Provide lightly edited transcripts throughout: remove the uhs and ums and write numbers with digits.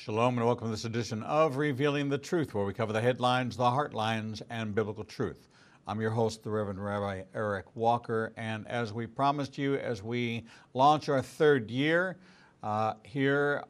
Shalom and welcome to this edition of Revealing the Truth, where we cover the headlines, the heartlines, and biblical truth. I'm your host, the Reverend Rabbi Eric Walker, and as we promised you, as we launch our third year here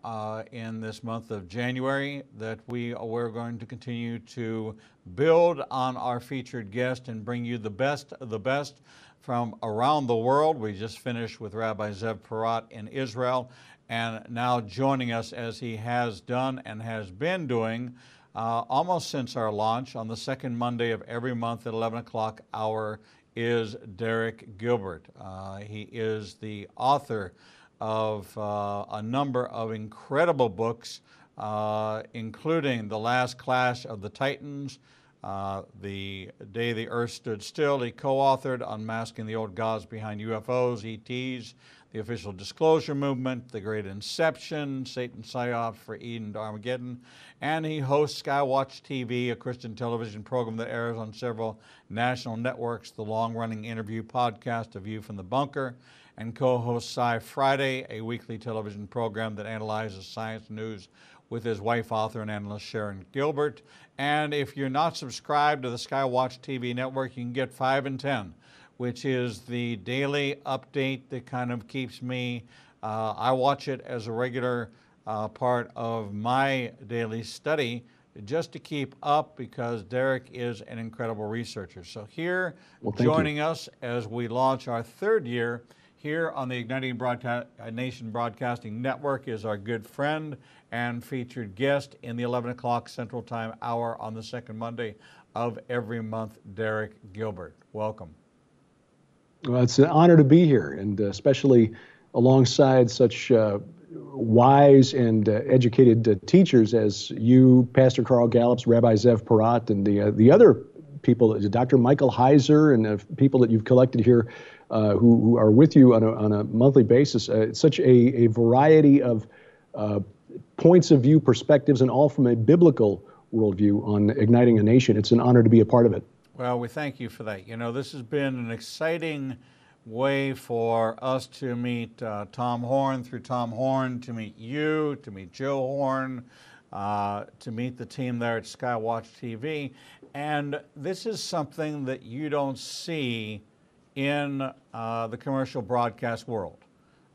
in this month of January, that we're going to continue to build on our featured guest and bring you the best of the best from around the world. We just finished with Rabbi Zev Porat in Israel, and now joining us, as he has done and has been doing almost since our launch on the second Monday of every month at 11 o'clock hour, is Derek Gilbert. He is the author of a number of incredible books, including The Last Clash of the Titans, The Day the Earth Stood Still. He co-authored Unmasking the Old Gods Behind UFOs, ETs, The Official Disclosure Movement, The Great Inception, Satan's Psyops for Eden to Armageddon, and he hosts Skywatch TV, a Christian television program that airs on several national networks, the long-running interview podcast, A View from the Bunker, and co-hosts Sci Friday, a weekly television program that analyzes science news with his wife, author, and analyst Sharon Gilbert. And if you're not subscribed to the Skywatch TV network, you can get 5 and 10, which is the daily update that kind of keeps me, I watch it as a regular part of my daily study, just to keep up, because Derek is an incredible researcher. So here, joining us as we launch our third year here on the Igniting Nation Broadcasting Network, is our good friend and featured guest in the 11 o'clock Central Time hour on the second Monday of every month, Derek Gilbert. Welcome. Well, it's an honor to be here, and especially alongside such wise and educated teachers as you, Pastor Carl Gallups, Rabbi Zev Porat, and the other people, Dr. Michael Heiser, and people that you've collected here who are with you on a monthly basis. Such a variety of points of view, perspectives, and all from a biblical worldview on Igniting a Nation. It's an honor to be a part of it. Well, we thank you for that. You know, this has been an exciting way for us to meet Tom Horn, through Tom Horn to meet you, to meet Joe Horn, to meet the team there at Skywatch TV. And this is something that you don't see in the commercial broadcast world.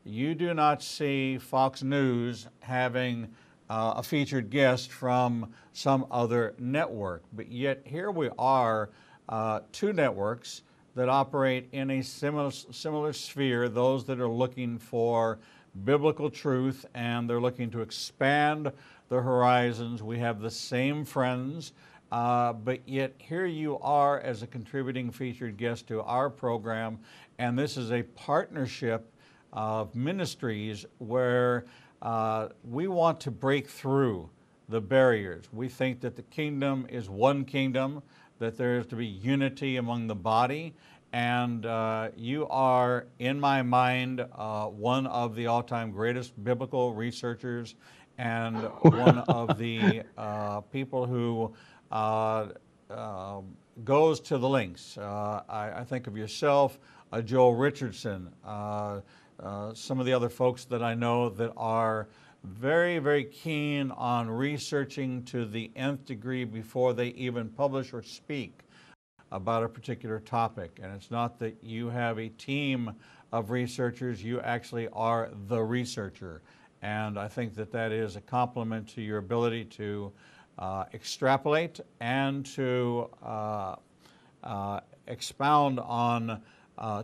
You do not see Fox News having a featured guest from some other network, but yet here we are, two networks that operate in a similar sphere, those that are looking for biblical truth and they're looking to expand their horizons. We have the same friends, but yet here you are as a contributing featured guest to our program, and this is a partnership of ministries where we want to break through the barriers. We think that the kingdom is one kingdom, that there is to be unity among the body, and you are, in my mind, one of the all-time greatest biblical researchers and one of the people who goes to the links. I think of yourself, Joel Richardson, some of the other folks that I know that are very, very keen on researching to the nth degree before they even publish or speak about a particular topic. And it's not that you have a team of researchers, you actually are the researcher. And I think that that is a compliment to your ability to extrapolate and to expound on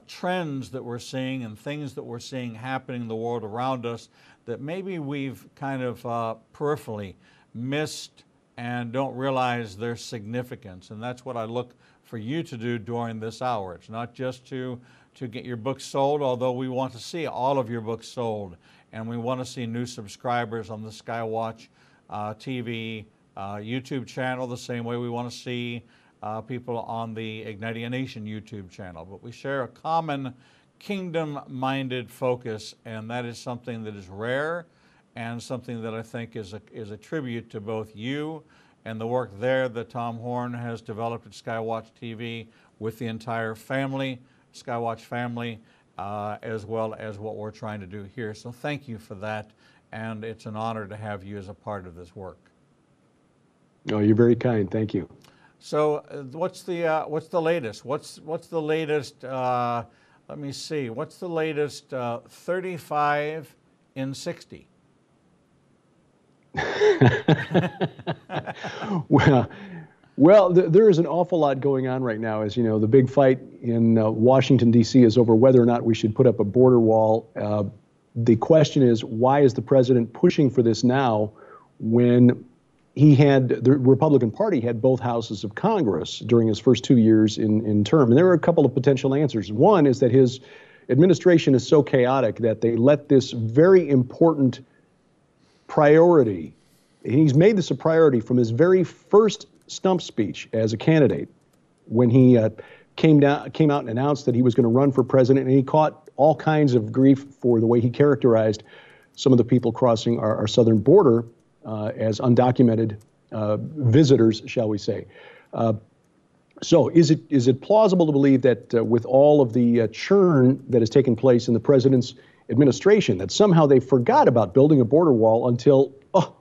trends that we're seeing and things that we're seeing happening in the world around us that maybe we've kind of peripherally missed and don't realize their significance. And that's what I look for you to do during this hour. It's not just to get your books sold, although we want to see all of your books sold, and we want to see new subscribers on the Skywatch TV YouTube channel, the same way we want to see people on the Igniting a Nation YouTube channel. But we share a common kingdom-minded focus, and that is something that is rare and something that I think is a tribute to both you and the work there that Tom Horn has developed at Skywatch TV with the entire family, Skywatch family, as well as what we're trying to do here. So thank you for that, and it's an honor to have you as a part of this work. Oh, you're very kind. Thank you. So, what's the latest? What's the latest? Let me see. What's the latest? 35 in 60. There is an awful lot going on right now. As you know, the big fight in Washington, D.C. is over whether or not we should put up a border wall. The question is, why is the president pushing for this now when the Republican Party had both houses of Congress during his first 2 years in term? And there are a couple of potential answers. One is that his administration is so chaotic that they let this very important priority, and he's made this a priority from his very first stump speech as a candidate, when he came out and announced that he was going to run for president, and he caught all kinds of grief for the way he characterized some of the people crossing our southern border as undocumented visitors, shall we say. So is it plausible to believe that with all of the churn that has taken place in the president's administration, that somehow they forgot about building a border wall until,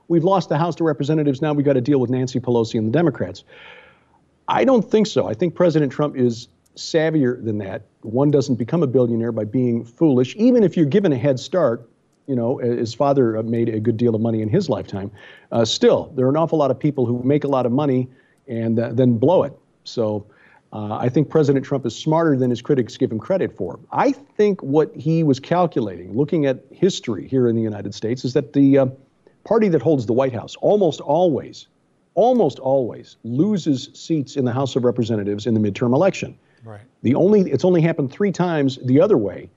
we've lost the House of Representatives, now we've got to deal with Nancy Pelosi and the Democrats? I don't think so. I think President Trump is savvier than that. One doesn't become a billionaire by being foolish, even if you're given a head start. You know, his father made a good deal of money in his lifetime. Still, there are an awful lot of people who make a lot of money and then blow it. So I think President Trump is smarter than his critics give him credit for. I think what he was calculating, looking at history here in the United States, is that the party that holds the White House almost always loses seats in the House of Representatives in the midterm election. Right. It's only happened 3 times the other way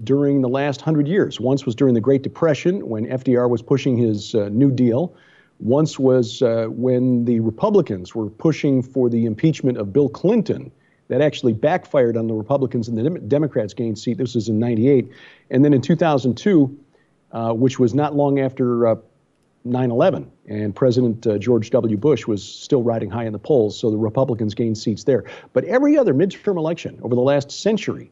during the last 100 years. Once was during the Great Depression when FDR was pushing his New Deal. Once was when the Republicans were pushing for the impeachment of Bill Clinton. That actually backfired on the Republicans, and the Democrats gained seat. This was in 98. And then in 2002, which was not long after 9/11, and President George W. Bush was still riding high in the polls, so the Republicans gained seats there. But every other midterm election over the last century,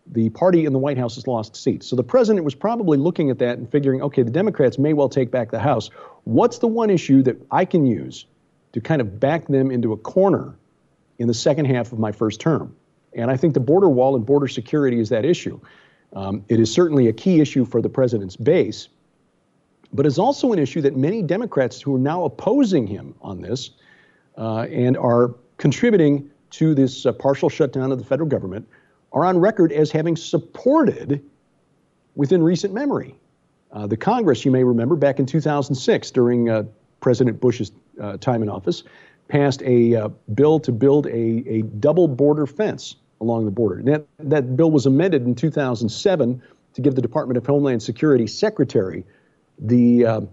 the party in the White House has lost seats. So the president was probably looking at that and figuring, okay, the Democrats may well take back the House. What's the one issue that I can use to kind of back them into a corner in the second half of my first term? And I think the border wall and border security is that issue. It is certainly a key issue for the president's base, but it's also an issue that many Democrats who are now opposing him on this and are contributing to this partial shutdown of the federal government are on record as having supported within recent memory. The Congress, you may remember, back in 2006, during President Bush's time in office, passed a bill to build a double border fence along the border. And that bill was amended in 2007 to give the Department of Homeland Security Secretary the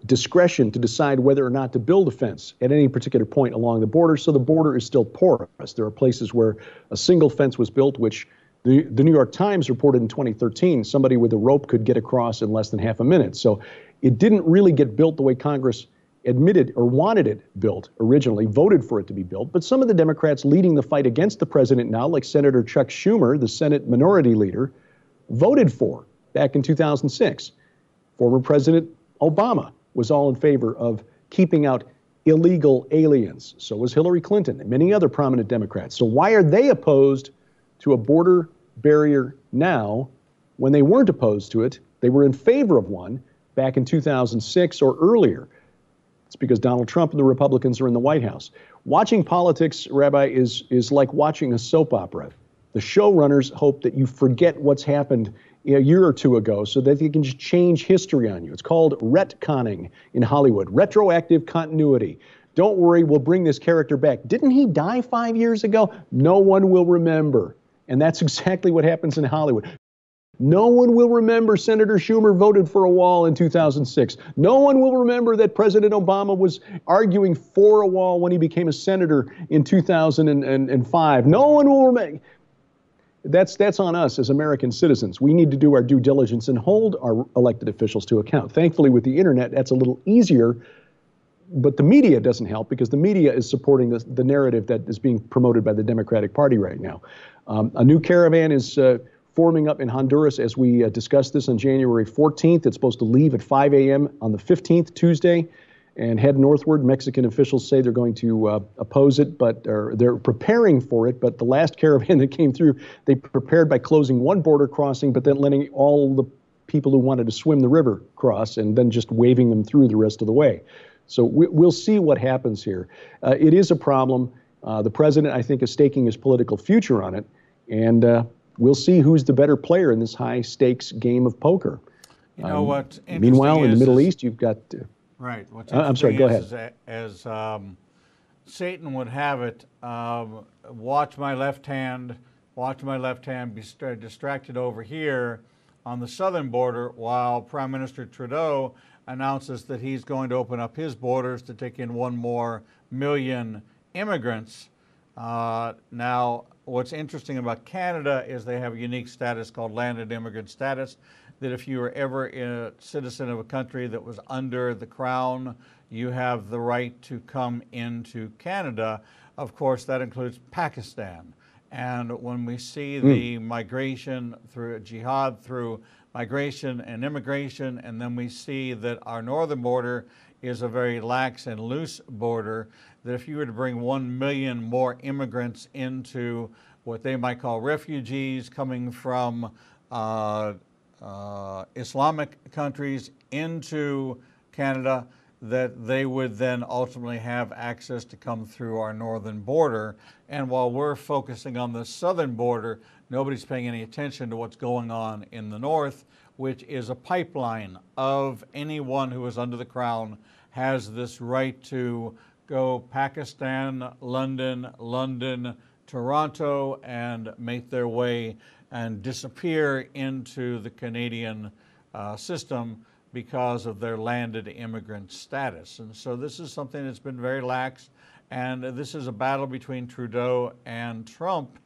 discretion to decide whether or not to build a fence at any particular point along the border, so the border is still porous. There are places where a single fence was built, which the New York Times reported in 2013, somebody with a rope could get across in less than half a minute. So it didn't really get built the way Congress admitted or wanted it built originally, voted for it to be built. But some of the Democrats leading the fight against the president now, like Senator Chuck Schumer, the Senate Minority Leader, voted for back in 2006. Former President Obama was all in favor of keeping out illegal aliens. So was Hillary Clinton and many other prominent Democrats. So why are they opposed to a border barrier now when they weren't opposed to it? They were in favor of one back in 2006 or earlier. It's because Donald Trump and the Republicans are in the White House. Watching politics, Rabbi, is like watching a soap opera. The showrunners hope that you forget what's happened a year or two ago so that they can just change history on you. It's called retconning in Hollywood, retroactive continuity. Don't worry, we'll bring this character back. Didn't he die 5 years ago? No one will remember. And that's exactly what happens in Hollywood. No one will remember Senator Schumer voted for a wall in 2006. No one will remember that President Obama was arguing for a wall when he became a senator in 2005. No one will remember. That's on us as American citizens. We need to do our due diligence and hold our elected officials to account. Thankfully, with the internet, that's a little easier, but the media doesn't help because the media is supporting the narrative that is being promoted by the Democratic Party right now. A new caravan is forming up in Honduras as we discussed this on January 14th. It's supposed to leave at 5 a.m. on the 15th, Tuesday, and head northward. Mexican officials say they're going to oppose it, or they're preparing for it. But the last caravan that came through, they prepared by closing one border crossing, but then letting all the people who wanted to swim the river cross, and then just waving them through the rest of the way. So we'll see what happens here. It is a problem. The president, I think, is staking his political future on it, and we'll see who's the better player in this high-stakes game of poker. You know what? Meanwhile, in the Middle East, you've got... right. What's I'm sorry, go ahead. As Satan would have it, watch my left hand be distracted over here on the southern border, while Prime Minister Trudeau announces that he's going to open up his borders to take in 1 more million immigrants. Now, what's interesting about Canada is they have a unique status called landed immigrant status, that if you were ever a citizen of a country that was under the crown, you have the right to come into Canada. Of course, that includes Pakistan. And when we see the migration through jihad, through migration and immigration, and then we see that our northern border is a very lax and loose border, that if you were to bring 1 million more immigrants into what they might call refugees coming from Islamic countries into Canada, that they would then ultimately have access to come through our northern border. And while we're focusing on the southern border, nobody's paying any attention to what's going on in the north, which is a pipeline of anyone who is under the crown has this right to go Pakistan, London, Toronto, and make their way and disappear into the Canadian system because of their landed immigrant status. And so this is something that's been very lax, and this is a battle between Trudeau and Trump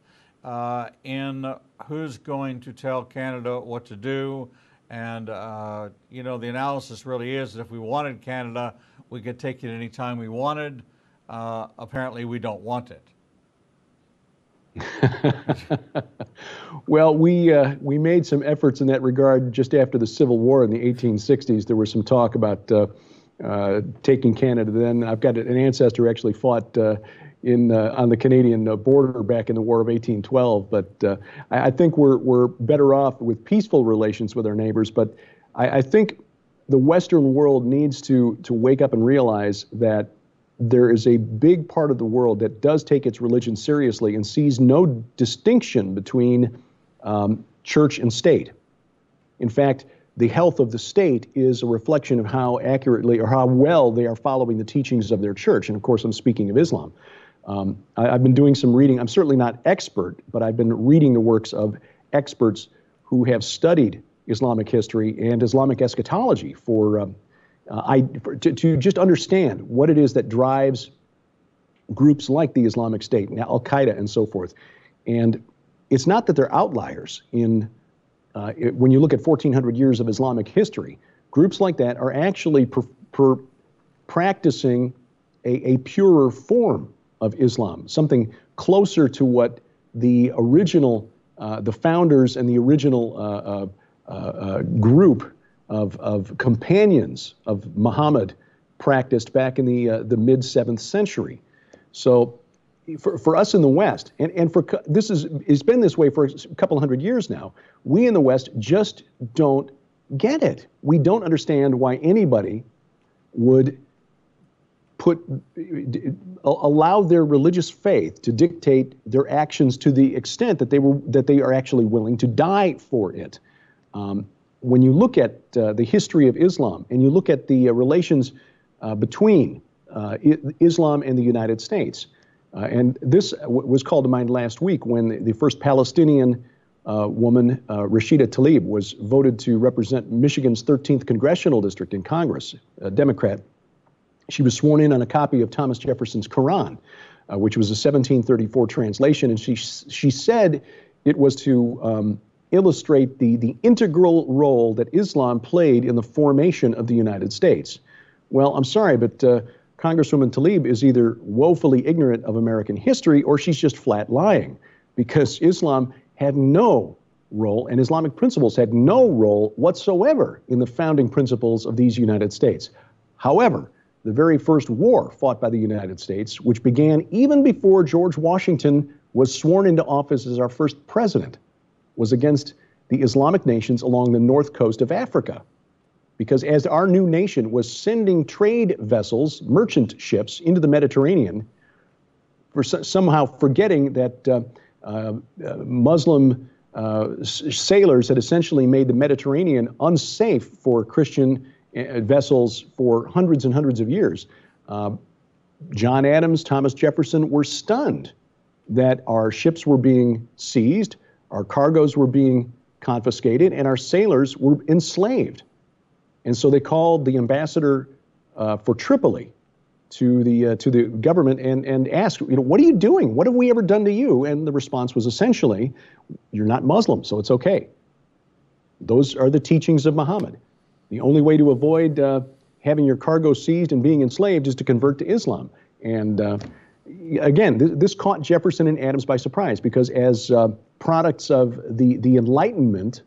in who's going to tell Canada what to do. And, you know, the analysis really is that if we wanted Canada, we could take it any time we wanted. Apparently, we don't want it. Well, we made some efforts in that regard just after the Civil War in the 1860s. There was some talk about taking Canada then. I've got an ancestor who actually fought on the Canadian border back in the War of 1812. But I think we're better off with peaceful relations with our neighbors. But I think the Western world needs to wake up and realize that there is a big part of the world that does take its religion seriously and sees no distinction between church and state. In fact, the health of the state is a reflection of how accurately or how well they are following the teachings of their church. And of course, I'm speaking of Islam. I've been doing some reading. I'm certainly not expert, but I've been reading the works of experts who have studied Islamic history and Islamic eschatology to just understand what it is that drives groups like the Islamic State, now Al-Qaeda and so forth. And it's not that they're outliers when you look at 1,400 years of Islamic history. Groups like that are actually practicing a purer form of Islam, something closer to what the original, the founders and the original group of companions of Muhammad practiced back in the mid-7th century. So for us in the West, and it's been this way for a couple hundred years now, we in the West just don't get it. We don't understand why anybody would allow their religious faith to dictate their actions to the extent that they are actually willing to die for it. When you look at the history of Islam and you look at the relations between Islam and the United States, and this was called to mind last week when the first Palestinian woman, Rashida Tlaib, was voted to represent Michigan's 13th congressional district in Congress, a Democrat. She was sworn in on a copy of Thomas Jefferson's Quran, which was a 1734 translation, and she said it was to illustrate the integral role that Islam played in the formation of the United States. Well, I'm sorry, but Congresswoman Tlaib is either woefully ignorant of American history or she's just flat lying, because Islam had no role, and Islamic principles had no role whatsoever in the founding principles of these United States. However, the very first war fought by the United States, which began even before George Washington was sworn into office as our first president, was against the Islamic nations along the north coast of Africa. Because as our new nation was sending trade vessels, merchant ships, into the Mediterranean, somehow forgetting that Muslim sailors had essentially made the Mediterranean unsafe for Christian vessels for hundreds and hundreds of years. John Adams, Thomas Jefferson were stunned that our ships were being seized, our cargoes were being confiscated, and our sailors were enslaved. And so they called the ambassador for Tripoli to the government and asked, what are you doing? What have we ever done to you? And the response was essentially, you're not Muslim, so it's okay. Those are the teachings of Muhammad. The only way to avoid having your cargo seized and being enslaved is to convert to Islam. And again, this caught Jefferson and Adams by surprise, because as products of the Enlightenment,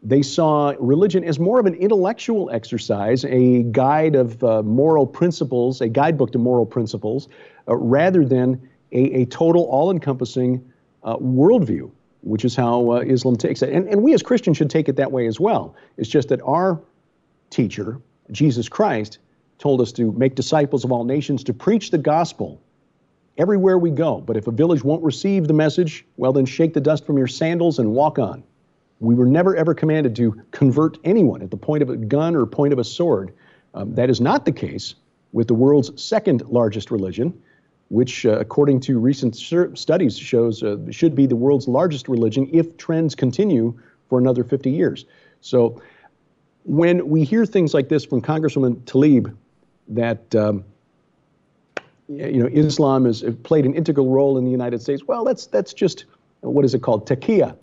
they saw religion as more of an intellectual exercise, a guide of moral principles, a guidebook to moral principles, rather than a total, all-encompassing worldview, which is how Islam takes it. And we as Christians should take it that way as well. It's just that our teacher, Jesus Christ, told us to make disciples of all nations, to preach the gospel everywhere we go. But if a village won't receive the message, well, then shake the dust from your sandals and walk on. We were never, ever commanded to convert anyone at the point of a gun or point of a sword. That is not the case with the world's second largest religion, which, according to recent studies, shows should be the world's largest religion if trends continue for another 50 years. So when we hear things like this from Congresswoman Tlaib, that Islam has played an integral role in the United States, well, that's just, what is it called, taqiyya.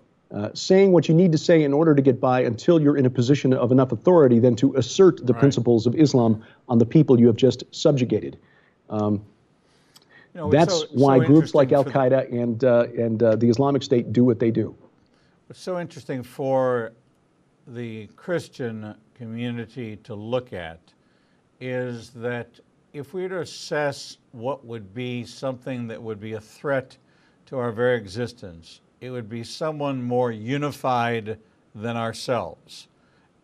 Saying what you need to say in order to get by until you're in a position of enough authority then to assert the principles of Islam on the people you have just subjugated. That's why groups like Al-Qaeda and the Islamic State do what they do. What's so interesting for the Christian community to look at is that if we were to assess what would be something that would be a threat to our very existence, it would be someone more unified than ourselves.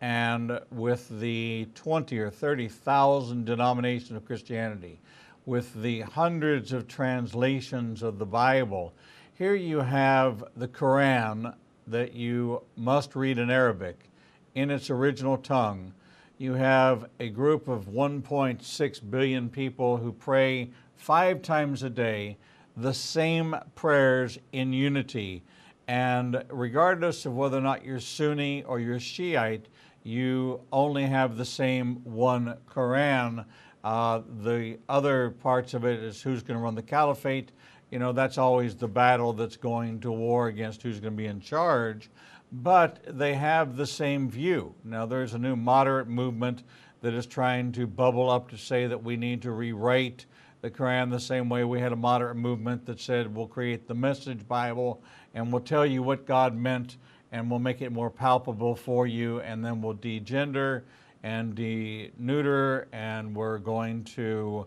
And with the 20 or 30,000 denominations of Christianity, with the hundreds of translations of the Bible, here you have the Quran that you must read in Arabic in its original tongue. You have a group of 1.6 billion people who pray 5 times a day, the same prayers in unity. And regardless of whether or not you're Sunni or you're Shiite, you only have the same one Quran. The other parts of it is who's going to run the caliphate. That's always the battle that's going to war against who's going to be in charge. But they have the same view. Now, there's a new moderate movement that is trying to bubble up to say that we need to rewrite the Quran the same way we had a moderate movement that said we'll create the Message Bible and we'll tell you what God meant and we'll make it more palpable for you, and then we'll degender and deneuter, and we're going to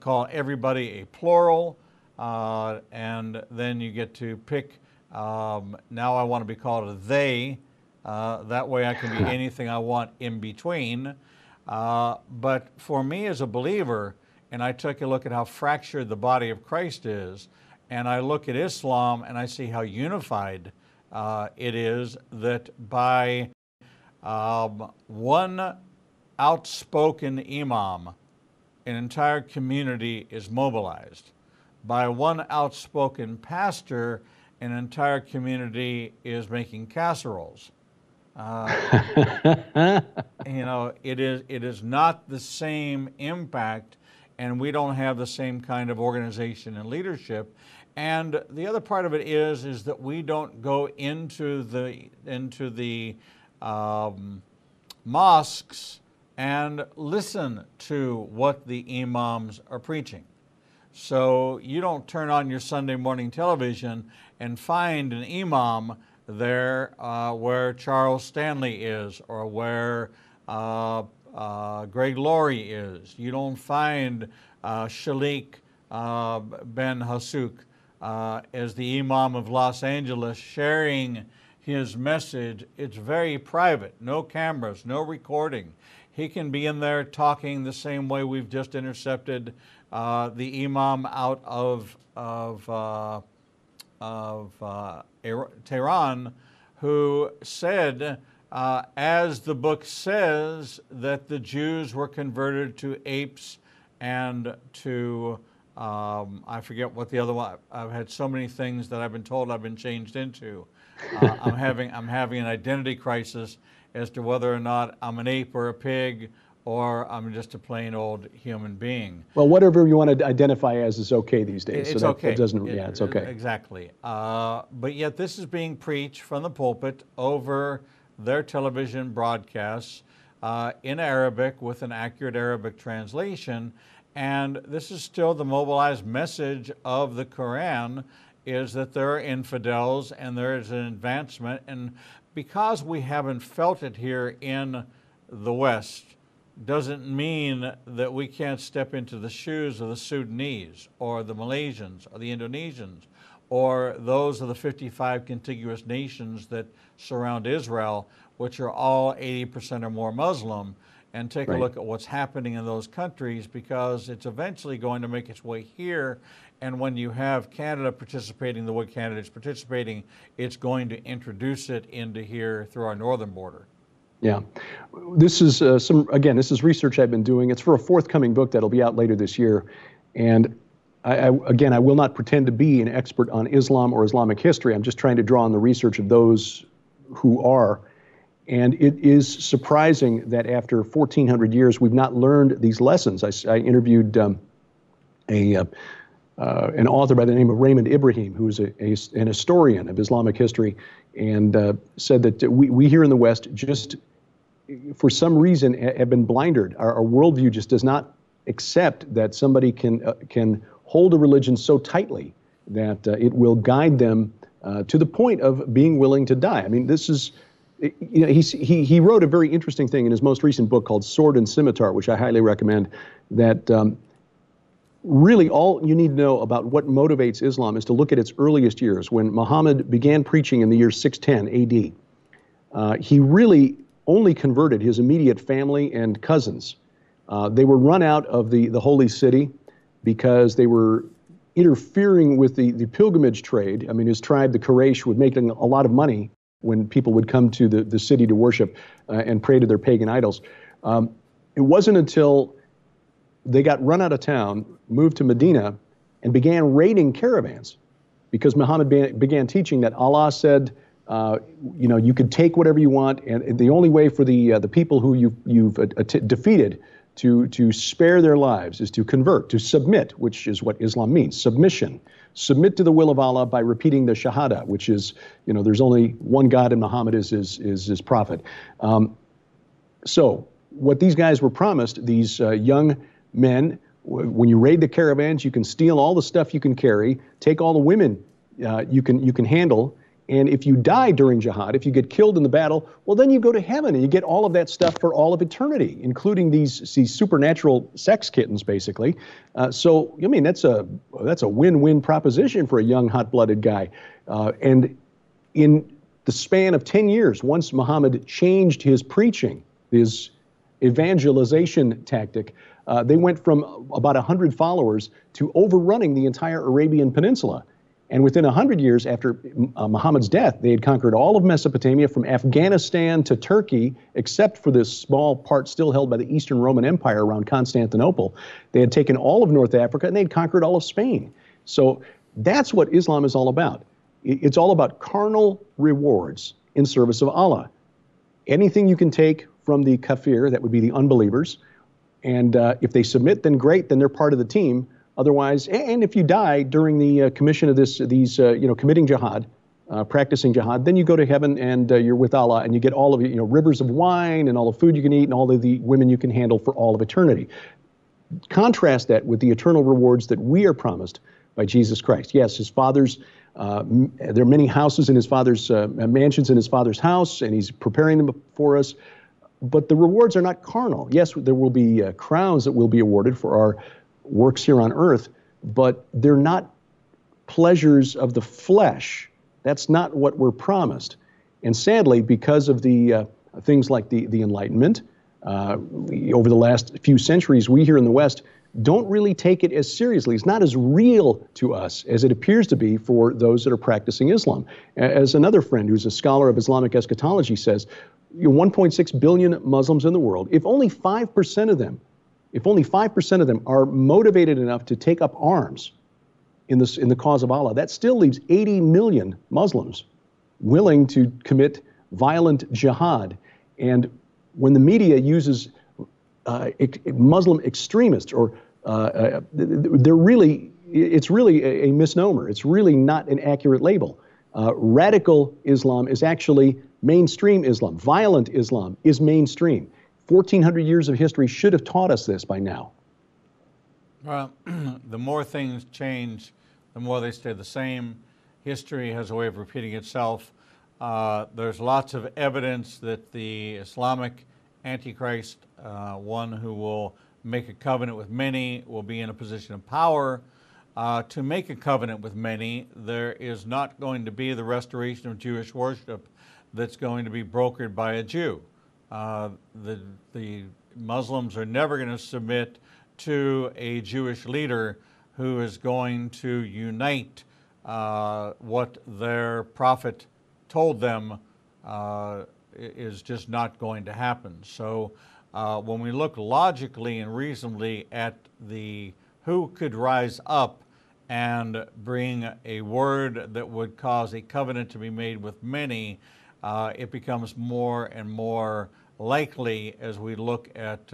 call everybody a plural, and then you get to pick, now I want to be called a they, that way I can be anything I want in between. But for me as a believer, and I took a look at how fractured the body of Christ is, and I look at Islam and I see how unified it is, that by one outspoken imam, an entire community is mobilized. By one outspoken pastor, an entire community is making casseroles. It is not the same impact, and we don't have the same kind of organization and leadership. And the other part of it is that we don't go into the mosques and listen to what the imams are preaching. So you don't turn on your Sunday morning television and find an imam there where Charles Stanley is, or where Greg Laurie is. You don't find Shalik Ben Hassouk as the Imam of Los Angeles sharing his message. It's very private, no cameras, no recording. He can be in there talking the same way we've just intercepted the Imam out of Tehran, who said, as the book says, that the Jews were converted to apes and to I forget what the other one. I've had so many things that I've been told I've been changed into. I'm having an identity crisis as to whether or not I'm an ape or a pig, or I'm just a plain old human being. Well, whatever you want to identify as is okay these days. It's so okay. It doesn't. Yeah, it's okay. Exactly. But yet this is being preached from the pulpit over their television broadcasts in Arabic with an accurate Arabic translation. And this is still the mobilized message of the Quran, is that there are infidels and there is an advancement. And because we haven't felt it here in the West, doesn't mean that we can't step into the shoes of the Sudanese or the Malaysians or the Indonesians or those of the 55 contiguous nations that surround Israel, which are all 80% or more Muslim, and take a look at what's happening in those countries, because it's eventually going to make its way here. And when you have Canada participating the way Canada's participating, it's going to introduce it into here through our northern border. Yeah. This is this is research I've been doing. It's for a forthcoming book that'll be out later this year. And I will not pretend to be an expert on Islam or Islamic history. I'm just trying to draw on the research of those who are. And it is surprising that after 1,400 years, we've not learned these lessons. I interviewed an author by the name of Raymond Ibrahim, who is an historian of Islamic history, and said that we here in the West just, for some reason, have been blinded. Our worldview just does not accept that somebody can hold a religion so tightly that it will guide them to the point of being willing to die. I mean, this is... he wrote a very interesting thing in his most recent book called Sword and Scimitar, which I highly recommend, that really all you need to know about what motivates Islam is to look at its earliest years. When Muhammad began preaching in the year 610 AD, he really only converted his immediate family and cousins. They were run out of the holy city because they were interfering with the pilgrimage trade. I mean, his tribe, the Quraysh, was making a lot of money when people would come to the city to worship and pray to their pagan idols. It wasn't until they got run out of town, moved to Medina, and began raiding caravans, because Muhammad began teaching that Allah said, you could take whatever you want, and the only way for the people who you've defeated to spare their lives is to convert, to submit, which is what Islam means, submission. Submit to the will of Allah by repeating the Shahada, which is, there's only one God and Muhammad is his prophet. So what these guys were promised, these young men, when you raid the caravans, you can steal all the stuff you can carry, take all the women you can handle, and if you die during jihad, if you get killed in the battle, well, then you go to heaven and you get all of that stuff for all of eternity, including these supernatural sex kittens, basically. So, I mean, that's a win-win proposition for a young, hot-blooded guy. And in the span of 10 years, once Muhammad changed his preaching, his evangelization tactic, they went from about 100 followers to overrunning the entire Arabian Peninsula. And within 100 years after Muhammad's death, they had conquered all of Mesopotamia from Afghanistan to Turkey, except for this small part still held by the Eastern Roman Empire around Constantinople. They had taken all of North Africa, and they'd conquered all of Spain. So that's what Islam is all about. It's all about carnal rewards in service of Allah. Anything you can take from the kafir, that would be the unbelievers, and if they submit, then great, then they're part of the team. Otherwise, and if you die during the commission of these committing jihad, practicing jihad, then you go to heaven and you're with Allah, and you get all of rivers of wine and all the food you can eat and all of the women you can handle for all of eternity. Contrast that with the eternal rewards that we are promised by Jesus Christ. Yes, his fathers There are many houses in his father's, mansions in his father's house, and he's preparing them for us. But the rewards are not carnal. Yes, there will be crowns that will be awarded for our works here on earth, but they're not pleasures of the flesh. That's not what we're promised. And sadly, because of the things like the Enlightenment, over the last few centuries, we here in the West don't really take it as seriously. It's not as real to us as it appears to be for those that are practicing Islam. As another friend who's a scholar of Islamic eschatology says, 1.6 billion Muslims in the world, if only 5% of them are motivated enough to take up arms in the cause of Allah, that still leaves 80 million Muslims willing to commit violent jihad. And when the media uses Muslim extremists, or it's really a misnomer. It's really not an accurate label. Radical Islam is actually mainstream Islam. Violent Islam is mainstream. 1,400 years of history should have taught us this by now. Well, the more things change, the more they stay the same. History has a way of repeating itself. There's lots of evidence that the Islamic Antichrist, one who will make a covenant with many, will be in a position of power. To make a covenant with many, there is not going to be the restoration of Jewish worship that's going to be brokered by a Jew. The Muslims are never going to submit to a Jewish leader who is going to unite what their prophet told them is just not going to happen. So when we look logically and reasonably at who could rise up and bring a word that would cause a covenant to be made with many, it becomes more and more likely as we look at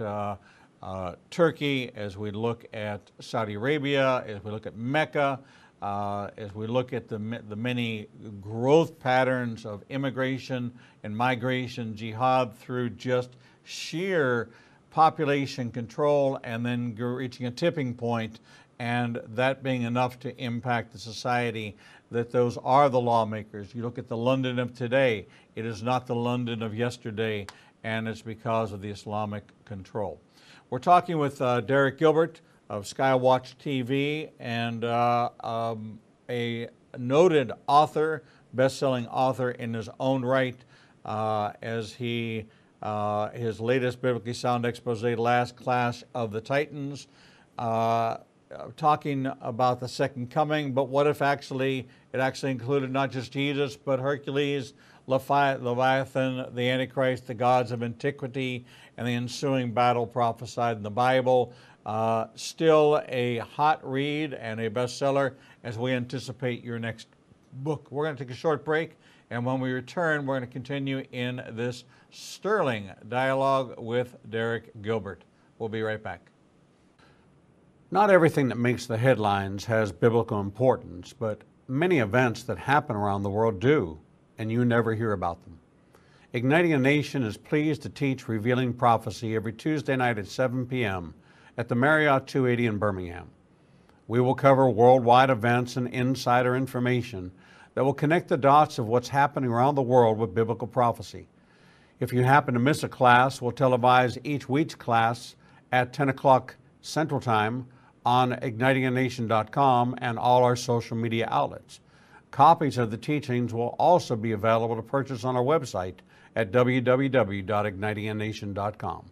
Turkey, as we look at Saudi Arabia, as we look at Mecca, as we look at the many growth patterns of immigration and migration, jihad, through just sheer population control and then reaching a tipping point, and that being enough to impact the society, that those are the lawmakers. You look at the London of today, it is not the London of yesterday, and it's because of the Islamic control. We're talking with Derek Gilbert of Skywatch TV, and a noted author, best-selling author in his own right, as his latest biblically sound expose, Last Clash of the Titans, talking about the second coming, but what if it actually included not just Jesus, but Hercules, Leviathan, the Antichrist, the gods of antiquity, and the ensuing battle prophesied in the Bible. Still a hot read and a bestseller as we anticipate your next book. We're going to take a short break, and when we return, we're going to continue in this sterling dialogue with Derek Gilbert. We'll be right back. Not everything that makes the headlines has biblical importance, but many events that happen around the world do, and you never hear about them. Igniting a Nation is pleased to teach Revealing Prophecy every Tuesday night at 7 p.m. at the Marriott 280 in Birmingham. We will cover worldwide events and insider information that will connect the dots of what's happening around the world with biblical prophecy. If you happen to miss a class, we'll televise each week's class at 10 o'clock Central Time on ignitinganation.com and all our social media outlets. Copies of the teachings will also be available to purchase on our website at www.ignitinganation.com.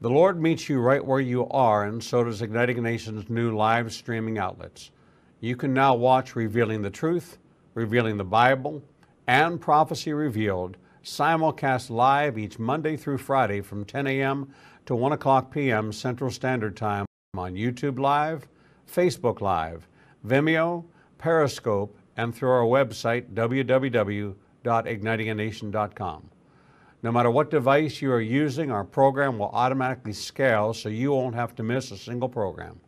The Lord meets you right where you are, and so does Igniting a Nation's new live streaming outlets. You can now watch Revealing the Truth, Revealing the Bible, and Prophecy Revealed simulcast live each Monday through Friday from 10 a.m. to 1 o'clock p.m. Central Standard Time on YouTube Live, Facebook Live, Vimeo, Periscope, and through our website, www.ignitinganation.com. No matter what device you are using, our program will automatically scale so you won't have to miss a single program.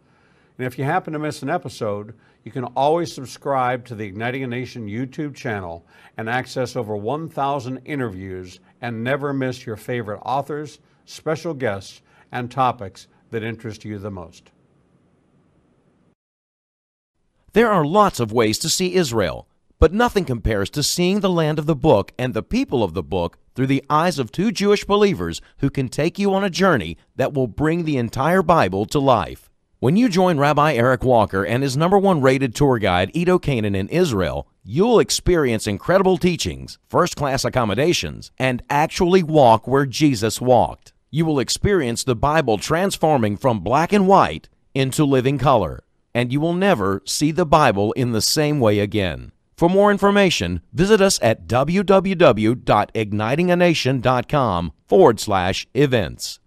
And if you happen to miss an episode, you can always subscribe to the Igniting a Nation YouTube channel and access over 1,000 interviews and never miss your favorite authors, special guests, and topics that interest you the most. There are lots of ways to see Israel, but nothing compares to seeing the land of the book and the people of the book through the eyes of two Jewish believers who can take you on a journey that will bring the entire Bible to life. When you join Rabbi Eric Walker and his #1 rated tour guide, Edo Canaan, in Israel, you'll experience incredible teachings, first-class accommodations, and actually walk where Jesus walked. You will experience the Bible transforming from black and white into living color, and you will never see the Bible in the same way again. For more information, visit us at www.ignitinganation.com/events.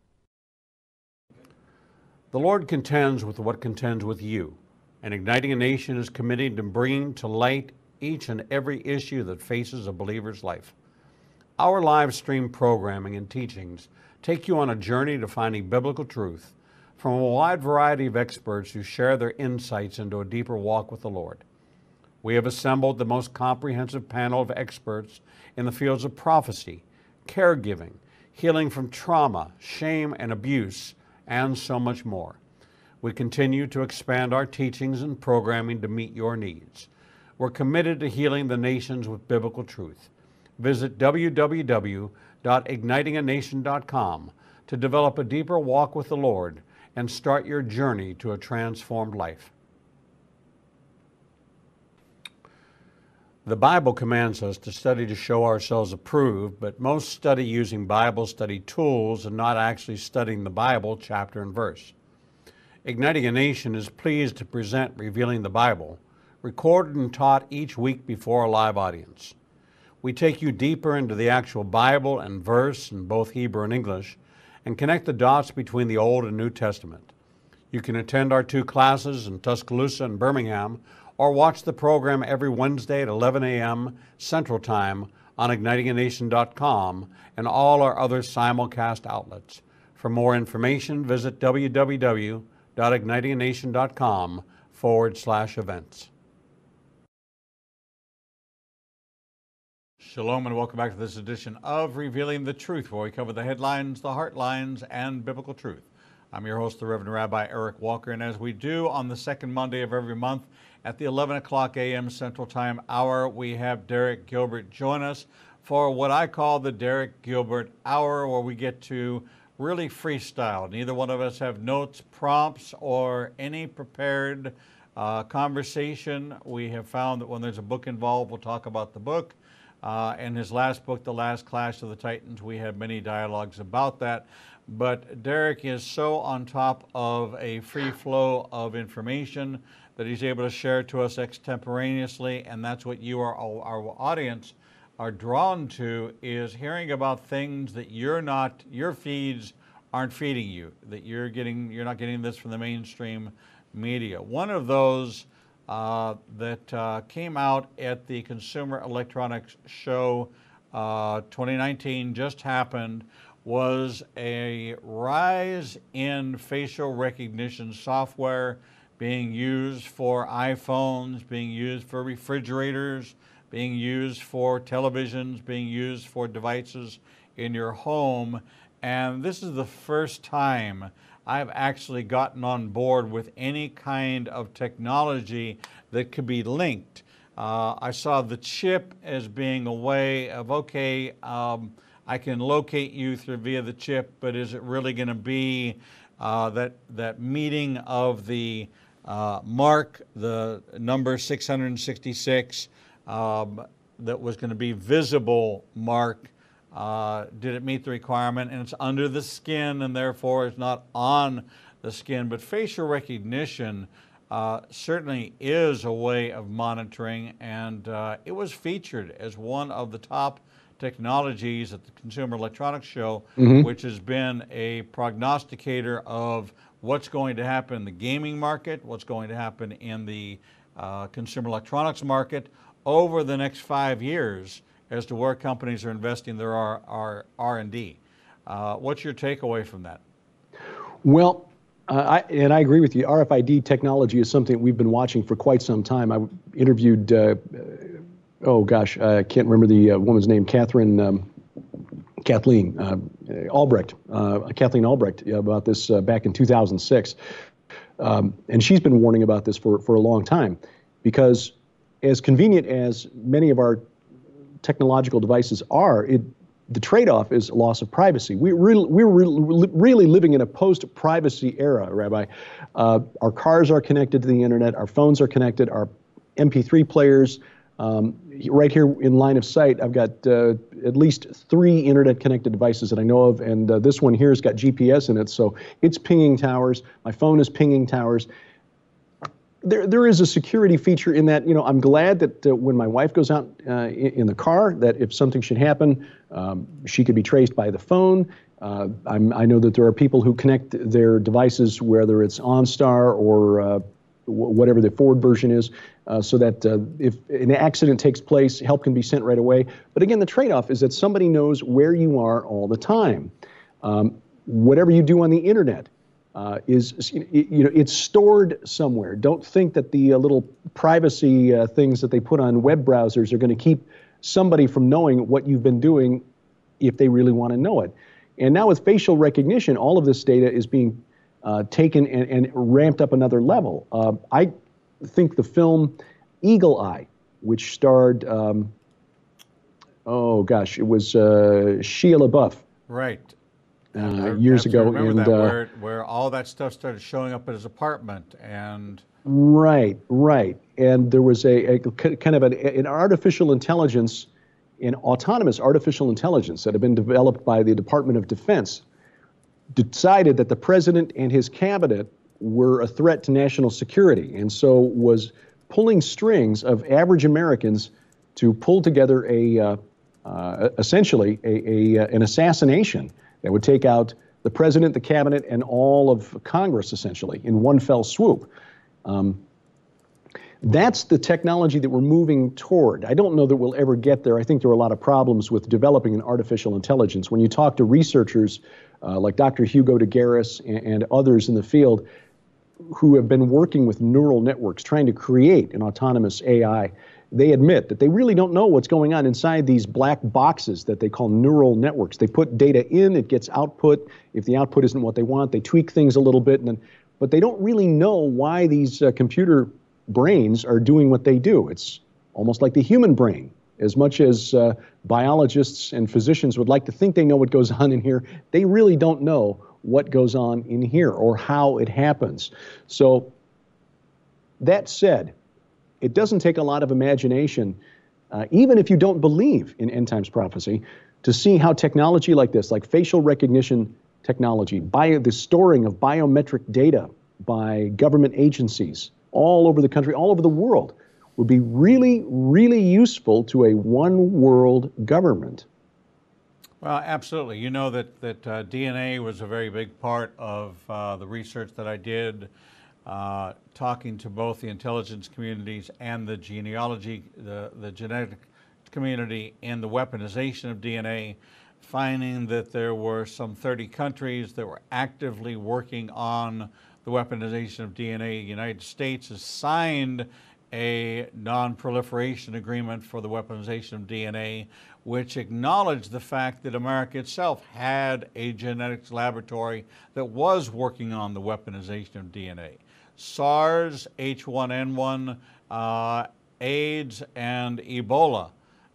The Lord contends with what contends with you, and Igniting a Nation is committed to bringing to light each and every issue that faces a believer's life. Our live stream programming and teachings take you on a journey to finding biblical truth from a wide variety of experts who share their insights into a deeper walk with the Lord. We have assembled the most comprehensive panel of experts in the fields of prophecy, caregiving, healing from trauma, shame, and abuse, and so much more. We continue to expand our teachings and programming to meet your needs. We're committed to healing the nations with biblical truth. Visit www.ignitinganation.com to develop a deeper walk with the Lord and start your journey to a transformed life. The Bible commands us to study to show ourselves approved, but most study using Bible study tools and not actually studying the Bible chapter and verse. Igniting a Nation is pleased to present Revealing the Bible, recorded and taught each week before a live audience. We take you deeper into the actual Bible and verse in both Hebrew and English and connect the dots between the Old and New Testament. You can attend our 2 classes in Tuscaloosa and Birmingham, or watch the program every Wednesday at 11 a.m. Central Time on ignitinganation.com and all our other simulcast outlets. For more information, visit www.ignitinganation.com/events. Shalom and welcome back to this edition of Revealing the Truth, where we cover the headlines, the heart lines, and biblical truth. I'm your host, the Reverend Rabbi Eric Walker, and as we do on the second Monday of every month at the 11 o'clock a.m. Central Time hour, we have Derek Gilbert join us for what I call the Derek Gilbert Hour, where we get to really freestyle. Neither one of us have notes, prompts, or any prepared conversation. We have found that when there's a book involved, we'll talk about the book. In his last book, The Last Clash of the Titans, we have many dialogues about that. But Derek is so on top of a free flow of information that he's able to share to us extemporaneously, and that's what you, our audience, are drawn to, is hearing about things that your feeds aren't feeding you, that you're not getting this from the mainstream media. One of those that came out at the Consumer Electronics Show 2019 just happened was a rise in facial recognition software being used for iPhones, being used for refrigerators, being used for televisions, being used for devices in your home. And this is the first time I've actually gotten on board with any kind of technology that could be linked. I saw the chip as being a way of, okay, I can locate you via the chip, but is it really going to be that meeting of the mark, the number 666, that was going to be visible mark? Did it meet the requirement? And it's under the skin, and therefore it's not on the skin. But facial recognition certainly is a way of monitoring, and it was featured as one of the top technologies at the Consumer Electronics Show, which has been a prognosticator of what's going to happen in the gaming market, what's going to happen in the consumer electronics market over the next 5 years as to where companies are investing their R&D. What's your takeaway from that? Well, I agree with you. RFID technology is something we've been watching for quite some time. I interviewed, I can't remember the woman's name, Catherine Kathleen Albrecht, Kathleen Albrecht, about this back in 2006. And she's been warning about this for a long time, because as convenient as many of our technological devices are, the trade-off is loss of privacy. We're really living in a post-privacy era, Rabbi. Our cars are connected to the internet, our phones are connected, our MP3 players. Right here in line of sight, I've got at least 3 internet-connected devices that I know of, and this one here has got GPS in it, so it's pinging towers. My phone is pinging towers. There is a security feature in that. I'm glad that when my wife goes out in the car, that if something should happen, she could be traced by the phone. I know that there are people who connect their devices, whether it's OnStar or whatever the forward version is, so that if an accident takes place, help can be sent right away. But again, the trade-off is that somebody knows where you are all the time. Whatever you do on the internet it's stored somewhere. Don't think that the little privacy things that they put on web browsers are going to keep somebody from knowing what you've been doing if they really want to know it. And now with facial recognition, all of this data is being taken and ramped up another level. I think the film Eagle Eye, which starred, it was Shia LaBeouf. Right. Years ago. And that, where all that stuff started showing up at his apartment. And Right. And there was a kind of an artificial intelligence, an autonomous artificial intelligence that had been developed by the Department of Defense, decided that the president and his cabinet were a threat to national security, and so was pulling strings of average Americans to pull together essentially an assassination that would take out the president, the cabinet, and all of Congress, essentially, in one fell swoop. That's the technology that we're moving toward. I don't know that we'll ever get there. I think there are a lot of problems with developing an artificial intelligence. When you talk to researchers like Dr. Hugo de Garis and others in the field who have been working with neural networks, trying to create an autonomous AI, they admit that they really don't know what's going on inside these black boxes that they call neural networks. They put data in, it gets output. If the output isn't what they want, they tweak things a little bit, but they don't really know why these computer brains are doing what they do. It's almost like the human brain. As much as biologists and physicians would like to think they know what goes on in here, they really don't know what goes on in here or how it happens. So that said, it doesn't take a lot of imagination, even if you don't believe in end times prophecy, to see how technology like this, like facial recognition technology, the storing of biometric data by government agencies all over the country, all over the world, would be really, really useful to a one-world government. Well, absolutely. You know that DNA was a very big part of the research that I did, talking to both the intelligence communities and the genealogy, the genetic community, and the weaponization of DNA, finding that there were some 30 countries that were actively working on the weaponization of DNA. The United States has signed a non-proliferation agreement for the weaponization of DNA, which acknowledged the fact that America itself had a genetics laboratory that was working on the weaponization of DNA. SARS, H1N1, AIDS, and Ebola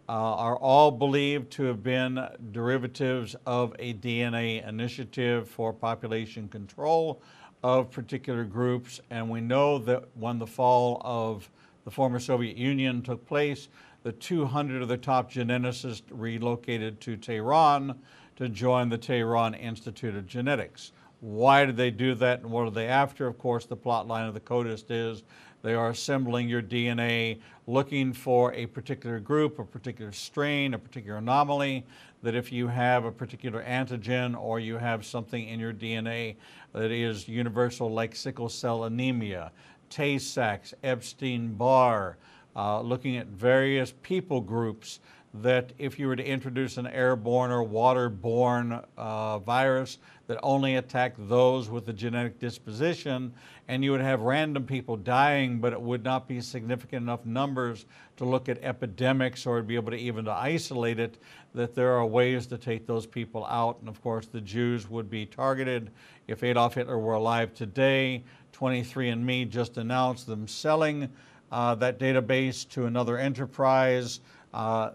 are all believed to have been derivatives of a DNA initiative for population control of particular groups. And we know that when the fall of the former Soviet Union took place, the 200 of the top geneticists relocated to Tehran to join the Tehran Institute of Genetics. Why did they do that, and what are they after? Of course, the plot line of the codist is they are assembling your DNA, looking for a particular group, a particular strain, a particular anomaly, that if you have a particular antigen or you have something in your DNA that is universal, like sickle cell anemia, Tay-Sachs, Epstein-Barr, looking at various people groups that if you were to introduce an airborne or waterborne virus that only attacked those with the genetic disposition, and you would have random people dying, but it would not be significant enough numbers to look at epidemics or to be able to even to isolate it, that there are ways to take those people out. And of course, the Jews would be targeted. If Adolf Hitler were alive today, 23andMe just announced them selling that database to another enterprise.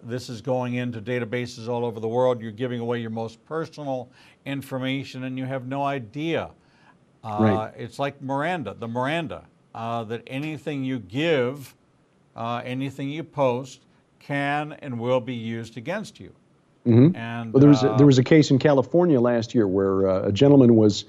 This is going into databases all over the world. You're giving away your most personal information, and you have no idea. Right. It's like Miranda, that anything you give, anything you post, can and will be used against you. Mm-hmm. And well, there was a case in California last year where a gentleman was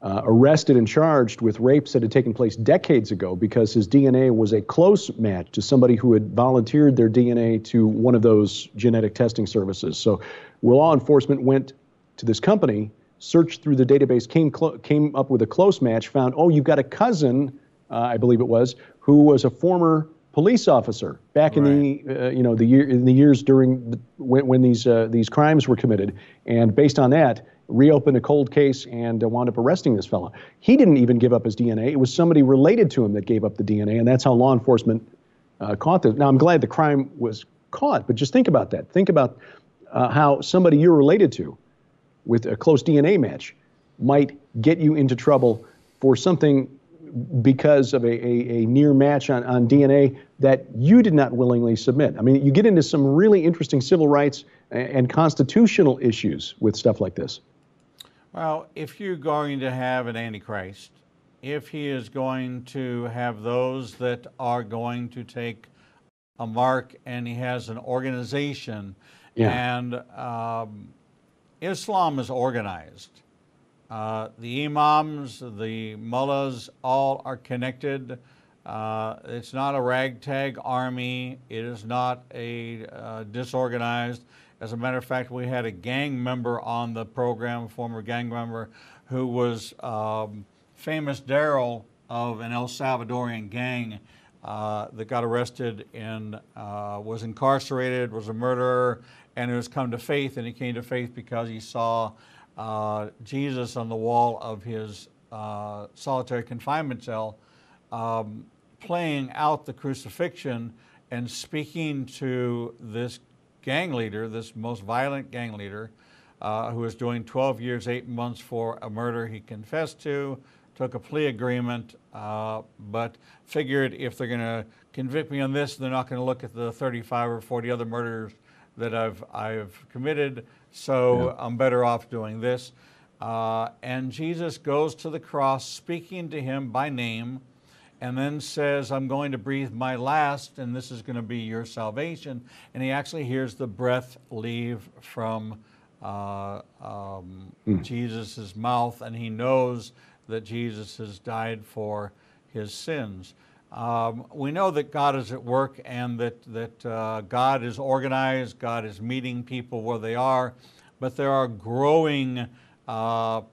arrested and charged with rapes that had taken place decades ago because his DNA was a close match to somebody who had volunteered their DNA to one of those genetic testing services. So law enforcement went to this company, searched through the database, came up with a close match, found, oh, you've got a cousin, I believe it was, who was a former police officer back in the years during when these crimes were committed, and based on that, reopened a cold case and wound up arresting this fellow. He didn't even give up his DNA. It was somebody related to him that gave up the DNA, and that's how law enforcement caught this. Now, I'm glad the crime was caught, but just think about that. Think about how somebody you're related to with a close DNA match might get you into trouble for something because of a near match on DNA that you did not willingly submit. I mean, you get into some really interesting civil rights and constitutional issues with stuff like this. Well, if you're going to have an Antichrist, if he is going to have those that are going to take a mark, and he has an organization, and Islam is organized. The imams, the mullahs, all are connected. It's not a ragtag army. It is not a disorganized. As a matter of fact, we had a gang member on the program, a former gang member, who was famous Daryl of an El Salvadorian gang that got arrested and was incarcerated, was a murderer, and who has come to faith. And he came to faith because he saw Jesus on the wall of his solitary confinement cell playing out the crucifixion and speaking to this gang leader, this most violent gang leader, who was doing 12 years, 8 months for a murder he confessed to, took a plea agreement, but figured if they're going to convict me on this, they're not going to look at the 35 or 40 other murders that I've committed, so I'm better off doing this. And Jesus goes to the cross, speaking to him by name, and then says, I'm going to breathe my last, and this is going to be your salvation. And he actually hears the breath leave from Jesus' mouth, and he knows that Jesus has died for his sins. We know that God is at work, and that God is organized, God is meeting people where they are, but there are growing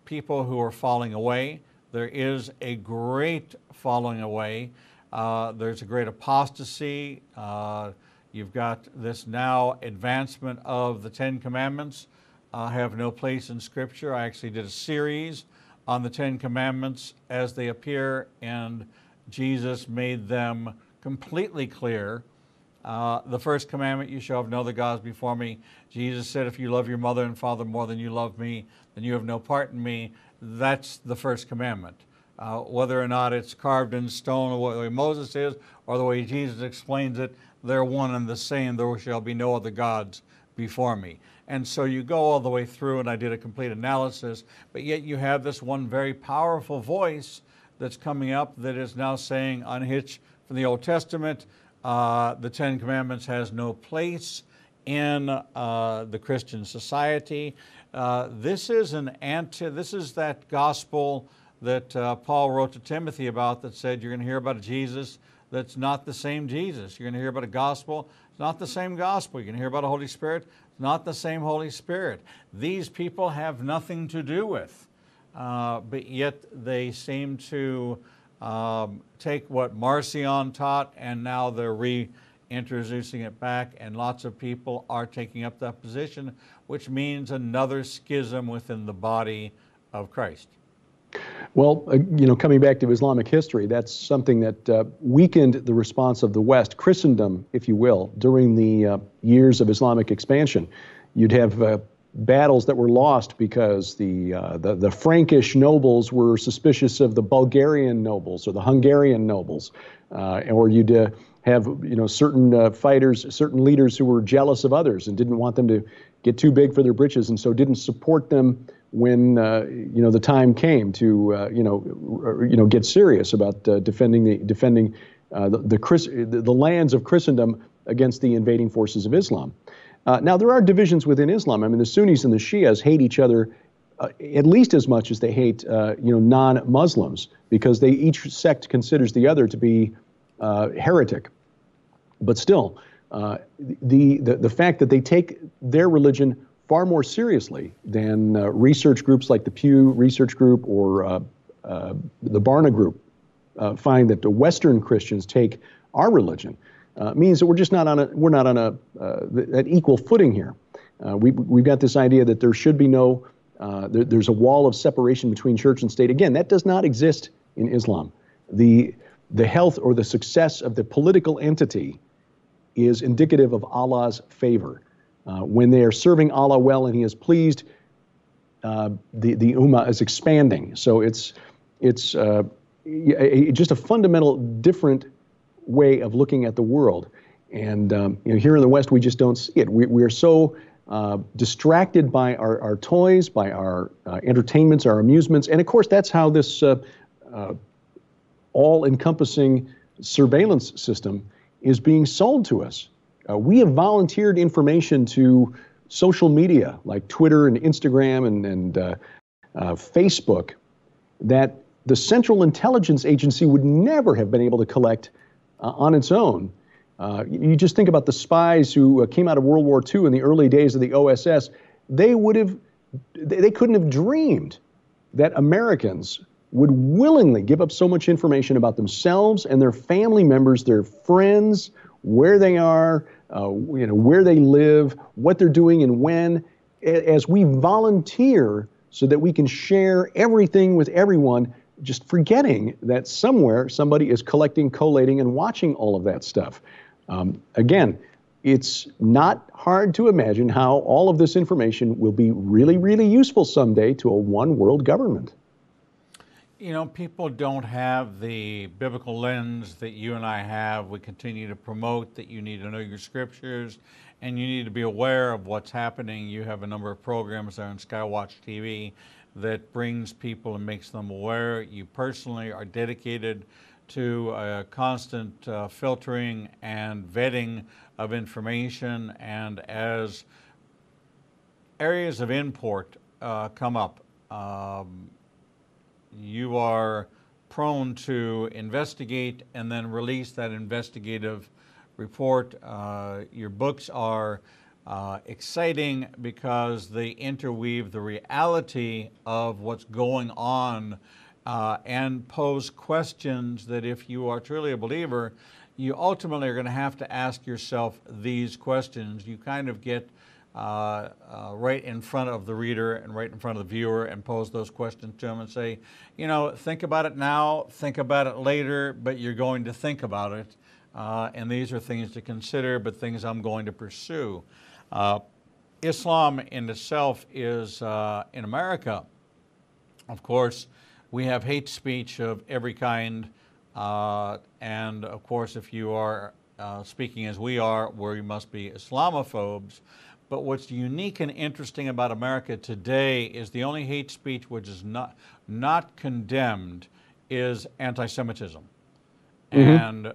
people who are falling away. There is a great falling away. There's a great apostasy. You've got this now advancement of the Ten Commandments have no place in Scripture. I actually did a series on the Ten Commandments as they appear, and Jesus made them completely clear. The first commandment, you shall have no other gods before me. Jesus said, if you love your mother and father more than you love me, then you have no part in me. That's the first commandment. Whether or not it's carved in stone, or the way Moses is, or the way Jesus explains it, they're one and the same. There shall be no other gods before me. And so you go all the way through, and I did a complete analysis, but yet you have this one very powerful voice that's coming up that is now saying, unhitch from the Old Testament, the Ten Commandments has no place in the Christian society. This is that gospel that Paul wrote to Timothy about, that said you're going to hear about a Jesus that's not the same Jesus. You're going to hear about a gospel, it's not the same gospel. You're going to hear about a Holy Spirit, it's not the same Holy Spirit. These people have nothing to do with, but yet they seem to take what Marcion taught, and now they're introducing it back, and lots of people are taking up that position, which means another schism within the body of Christ. Well, coming back to Islamic history, that's something that weakened the response of the West, Christendom, if you will, during the years of Islamic expansion. You'd have battles that were lost because the Frankish nobles were suspicious of the Bulgarian nobles or the Hungarian nobles, or you'd have certain fighters, certain leaders who were jealous of others and didn't want them to get too big for their britches, and so didn't support them when the time came to get serious about defending the lands of Christendom against the invading forces of Islam. Now there are divisions within Islam. I mean, the Sunnis and the Shias hate each other at least as much as they hate non-Muslims, because each sect considers the other to be heretic. But still, the fact that they take their religion far more seriously than research groups like the Pew Research Group or the Barna Group find that the Western Christians take our religion means that we're just not on an equal footing here. We've got this idea that there should be there's a wall of separation between church and state. Again, that does not exist in Islam. The health or the success of the political entity is indicative of Allah's favor. When they are serving Allah well and He is pleased, the ummah is expanding. So it's just a fundamental different way of looking at the world. And here in the West, we just don't see it. We are so distracted by our toys, by our entertainments, our amusements, and of course that's how this all-encompassing surveillance system is being sold to us. We have volunteered information to social media like Twitter and Instagram and Facebook that the Central Intelligence Agency would never have been able to collect on its own. You just think about the spies who came out of World War II in the early days of the OSS. They couldn't have dreamed that Americans would willingly give up so much information about themselves and their family members, their friends, where they are, where they live, what they're doing and when, as we volunteer so that we can share everything with everyone, just forgetting that somewhere somebody is collecting, collating, and watching all of that stuff. Again, it's not hard to imagine how all of this information will be really, really useful someday to a one world government. People don't have the biblical lens that you and I have. We continue to promote that you need to know your scriptures and you need to be aware of what's happening. You have a number of programs there on Skywatch TV that brings people and makes them aware. You personally are dedicated to constant filtering and vetting of information, and as areas of import come up, you are prone to investigate and then release that investigative report. Your books are exciting because they interweave the reality of what's going on and pose questions that, if you are truly a believer, you ultimately are going to have to ask yourself these questions. You kind of get right in front of the reader and right in front of the viewer and pose those questions to them and say, think about it now, think about it later, but you're going to think about it. And these are things to consider, but things I'm going to pursue. Islam in itself is, in America, of course, we have hate speech of every kind. And of course, if you are speaking as we are, we must be Islamophobes. But what's unique and interesting about America today is the only hate speech which is not condemned is anti-Semitism. And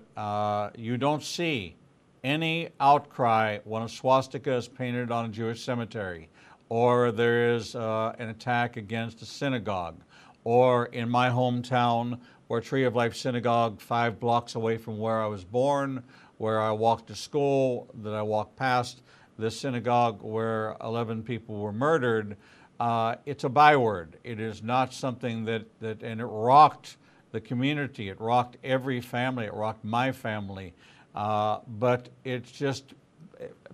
you don't see any outcry when a swastika is painted on a Jewish cemetery, or there is an attack against a synagogue, or in my hometown, where Tree of Life Synagogue, 5 blocks away from where I was born, where I walked to school, that I walked past the synagogue where 11 people were murdered, it's a byword. It is not something and it rocked the community. It rocked every family. It rocked my family. but it's just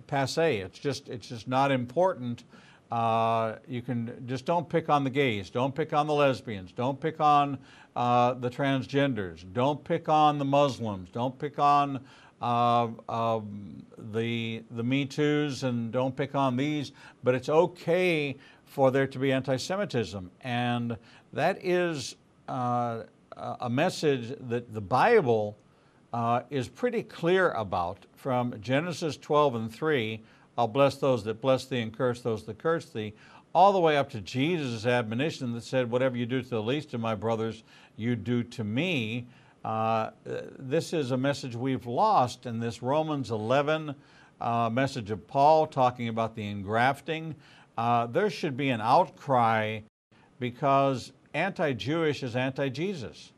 passé. It's just not important. You can just don't pick on the gays, don't pick on the lesbians, don't pick on the transgenders, don't pick on the Muslims, don't pick on the Me Too's, and don't pick on these. But it's okay for there to be anti-Semitism, and that is a message that the Bible is pretty clear about. From Genesis 12:3, I'll bless those that bless thee and curse those that curse thee, all the way up to Jesus' admonition that said, whatever you do to the least of my brothers, you do to me. This is a message we've lost in this Romans 11 message of Paul talking about the engrafting. There should be an outcry, because anti-Jewish is anti-Jesus.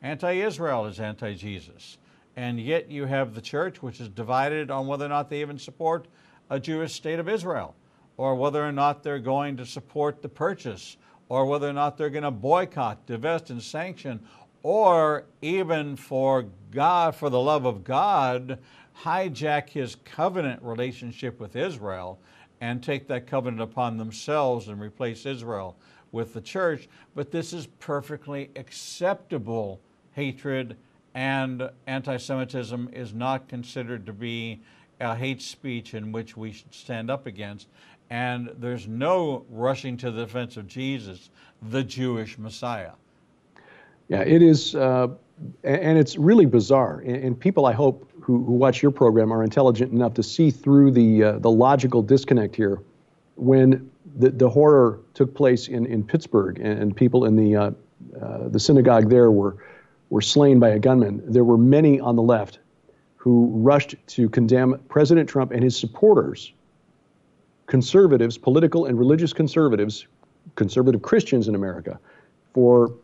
Anti-Israel is anti-Jesus. And yet you have the church, which is divided on whether or not they even support a Jewish state of Israel, or whether or not they're going to support the purchase, or whether or not they're going to boycott, divest, and sanction, or even for God, for the love of God, hijack his covenant relationship with Israel and take that covenant upon themselves and replace Israel with the church. But this is perfectly acceptable hatred, and anti-Semitism is not considered to be a hate speech in which we should stand up against. And there's no rushing to the defense of Jesus, the Jewish Messiah. Yeah, it is, and it's really bizarre. And people, I hope, who watch your program are intelligent enough to see through the logical disconnect here. When the horror took place in Pittsburgh, and people in the synagogue there were slain by a gunman, there were many on the left who rushed to condemn President Trump and his supporters, conservatives, political and religious conservatives, conservative Christians in America, for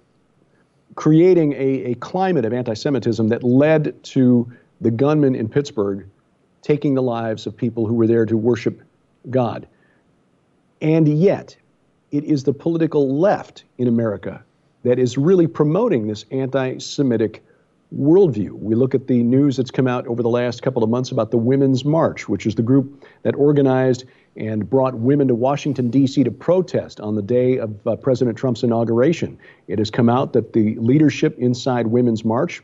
creating a climate of anti-Semitism that led to the gunman in Pittsburgh taking the lives of people who were there to worship God. And yet, it is the political left in America that is really promoting this anti-Semitic worldview. We look at the news that's come out over the last couple of months about the Women's March, which is the group that organized and brought women to Washington, D.C. to protest on the day of President Trump's inauguration. It has come out that the leadership inside Women's March,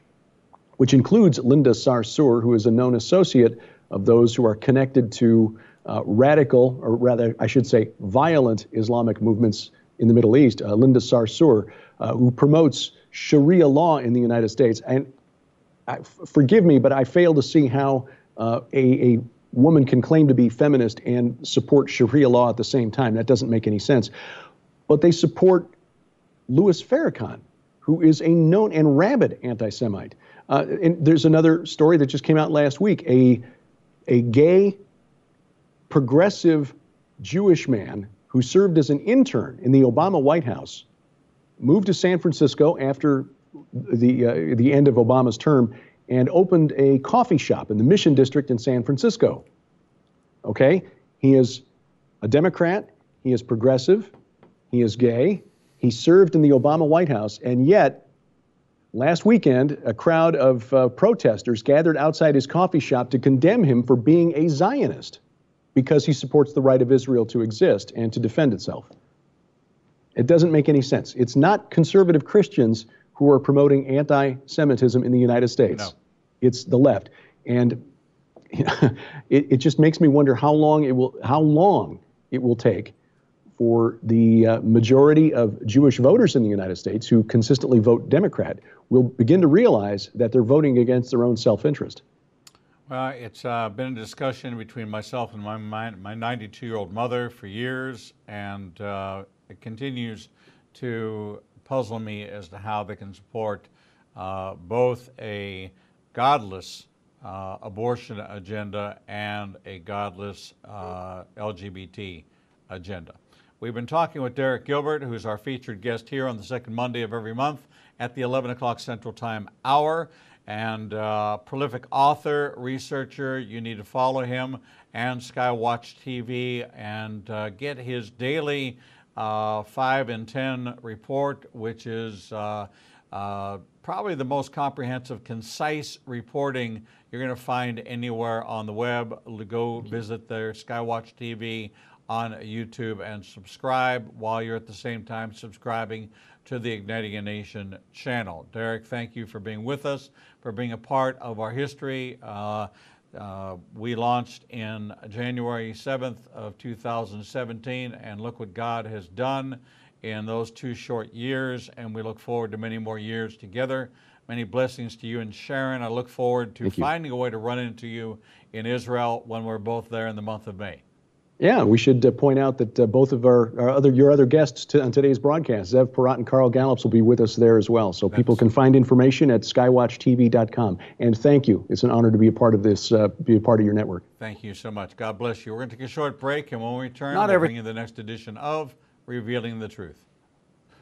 which includes Linda Sarsour, who is a known associate of those who are connected to radical, or rather, I should say, violent Islamic movements in the Middle East, Linda Sarsour, who promotes Sharia law in the United States. And forgive me, but I fail to see how a woman can claim to be feminist and support Sharia law at the same time. That doesn't make any sense. But they support Louis Farrakhan, who is a known and rabid anti-Semite. And there's another story that just came out last week. A gay, progressive Jewish man who served as an intern in the Obama White House moved to San Francisco after the end of Obama's term and opened a coffee shop in the Mission District in San Francisco. Okay? He is a Democrat, he is progressive, he is gay, he served in the Obama White House, and yet, last weekend, a crowd of protesters gathered outside his coffee shop to condemn him for being a Zionist because he supports the right of Israel to exist and to defend itself. It doesn't make any sense. It's not conservative Christians who are promoting anti-Semitism in the United States. No. It's the left. And it just makes me wonder how long it will take for the majority of Jewish voters in the United States who consistently vote Democrat will begin to realize that they're voting against their own self-interest. Well, it's been a discussion between myself and my 92-year-old mother for years, and it continues to puzzle me as to how they can support both a godless abortion agenda and a godless LGBT agenda. We've been talking with Derek Gilbert, who's our featured guest here on the second Monday of every month at the 11 o'clock Central Time hour, and prolific author, researcher. You need to follow him and Skywatch TV and get his daily 5 and 10 report, which is Probably the most comprehensive, concise reporting you're going to find anywhere on the web. Go visit their Skywatch TV on YouTube and subscribe while you're at the same time subscribing to the Igniting a Nation channel. Derek, thank you for being with us, for being a part of our history. We launched in January 7th of 2017, and look what God has done in those 2 short years, and we look forward to many more years together. Many blessings to you and Sharon. I look forward to finding a way to run into you in Israel when we're both there in the month of May. Yeah, we should point out that both of your other guests on today's broadcast, Zev Porat and Carl Gallups, will be with us there as well. So people can find information at skywatchtv.com. And thank you. It's an honor to be a part of this, be a part of your network. Thank you so much. God bless you. We're going to take a short break, and when we return, we'll bring you the next edition of Revealing the Truth.